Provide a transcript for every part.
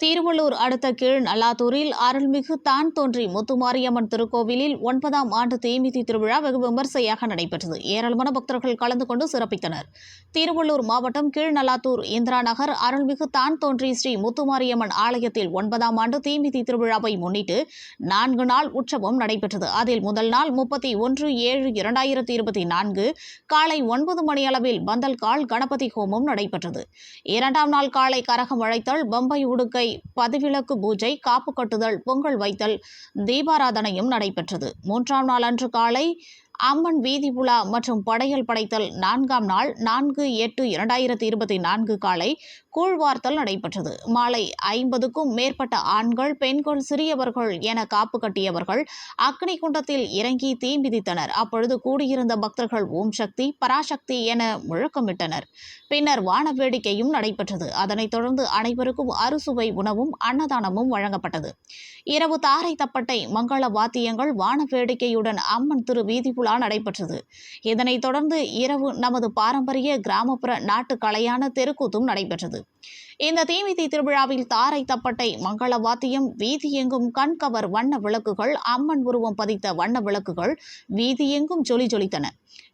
திருவள்ளூர் அடுத்த கீழ் நல்லாத்தூரில் அருள்மிகு தான் தோன்றி முத்துமாரியம்மன் திருக்கோவிலில் 9ஆம் ஆண்டு தீமிதி திருவிழா வெகு விமர்சையாக நடைபெற்றது. ஏராளமான பக்தர்கள் கலந்து கொண்டு சிறப்பித்தனர். திருவள்ளூர் மாவட்டம் கீழ் நல்லாத்தூர் இந்திரா நகர் அருள்மிகு தான் தோன்றி ஸ்ரீ முத்துமாரியம்மன் ஆலயத்தில் 9ஆம் ஆண்டு தீமிதி திருவிழாவை முன்னிட்டு 4 நாள் உற்சவம் நடைபெற்றது. அதில் முதல் நாள் 31/7/2024 காலை 9 மணியளவில் பந்தல்கால் கணபதி ஹோமம் நடைபெற்றது. 2ஆம் நாள் காலை கரகம் அழைத்தல், பம்பை உடுக்கை, பதிவிலக்கு பூஜை, காப்பு கட்டுதல், பொங்கல் வைத்தல், தீபாராதனையும் நடைபெற்றது. 3ஆம் நாள் அன்று காலை அம்மன் வீதி உலா மற்றும் படையல் படைத்தல். 4ஆம் நாள் 4/8/2024 காலை கூழ்வார்த்தல் நடைபெற்றது. மாலை 50க்கும் மேற்பட்ட ஆண்கள், பெண்கள், சிறியவர்கள் என காப்பு கட்டியவர்கள் அக்னி குண்டத்தில் இறங்கி தீ மிதித்தனர். அப்பொழுது கூடியிருந்த பக்தர்கள் ஓம் சக்தி, பராசக்தி என முழக்கமிட்டனர். பின்னர் வான வேடிக்கையும் நடைபெற்றது. அதனைத் தொடர்ந்து அனைவருக்கும் அறுசுவை உணவும் அன்னதானமும் வழங்கப்பட்டது. இரவு தாரை தப்பட்டை, மங்கள வாத்தியங்கள், வான வேடிக்கையுடன் அம்மன் திரு வீதி உலா நடைபெற்றது. இதனைத் தொடர்ந்து இரவு நமது பாரம்பரிய கிராமப்புற நாட்டு கலையான தெருக்கூத்தும் நடைபெற்றது. இந்த தீமிதி திருவிழாவில் தாரை தப்பட்டை, மங்கள வாத்தியம், வீதி எங்கும் கண்கவர் வண்ண விளக்குகள், அம்மன் உருவம் பதித்த வண்ண விளக்குகள் வீதி எங்கும் ஜொலி ஜொலித்தன.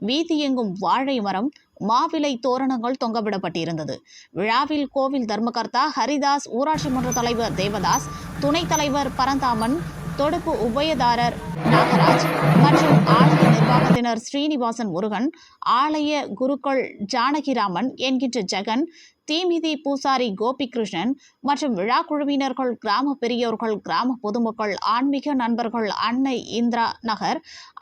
வீதி எங்கும் வாழை மரம், மாவிலை தோரணங்கள் தொங்கவிடப்பட்டிருந்தது. விழாவில் கோவில் தர்மகர்த்தா ஹரிதாஸ், ஊராட்சி மன்ற தலைவர் தேவதாஸ், துணைத் தலைவர் பரந்தாமன், தொடுப்பு உபயதாரர் நாகராஜ் மற்றும் ஆலய நிர்வாகத்தினர் ஸ்ரீனிவாசன் முருகன், ஆலய குருக்கள் ஜானகிராமன் என்கின்ற ஜெகன், தீமிதி பூசாரி கோபிகிருஷ்ணன் மற்றும் விழா குழுவினர்கள், கிராம பெரியோர்கள், கிராம பொதுமக்கள், ஆன்மீக நண்பர்கள், அன்னை இந்திரா நகர்,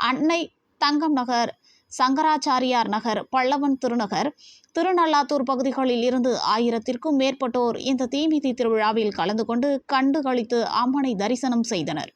அன்னை தங்கம் நகர், சங்கராச்சாரியார் நகர், பல்லவன் திருநகர், திருநள்ளாத்தூர் பகுதிகளில் இருந்து 1000த்திற்கும் மேற்பட்டோர் இந்த தீமிதி திருவிழாவில் கலந்து கொண்டு கண்டுகளித்து அம்மனை தரிசனம் செய்தனர்.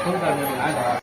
không cần phải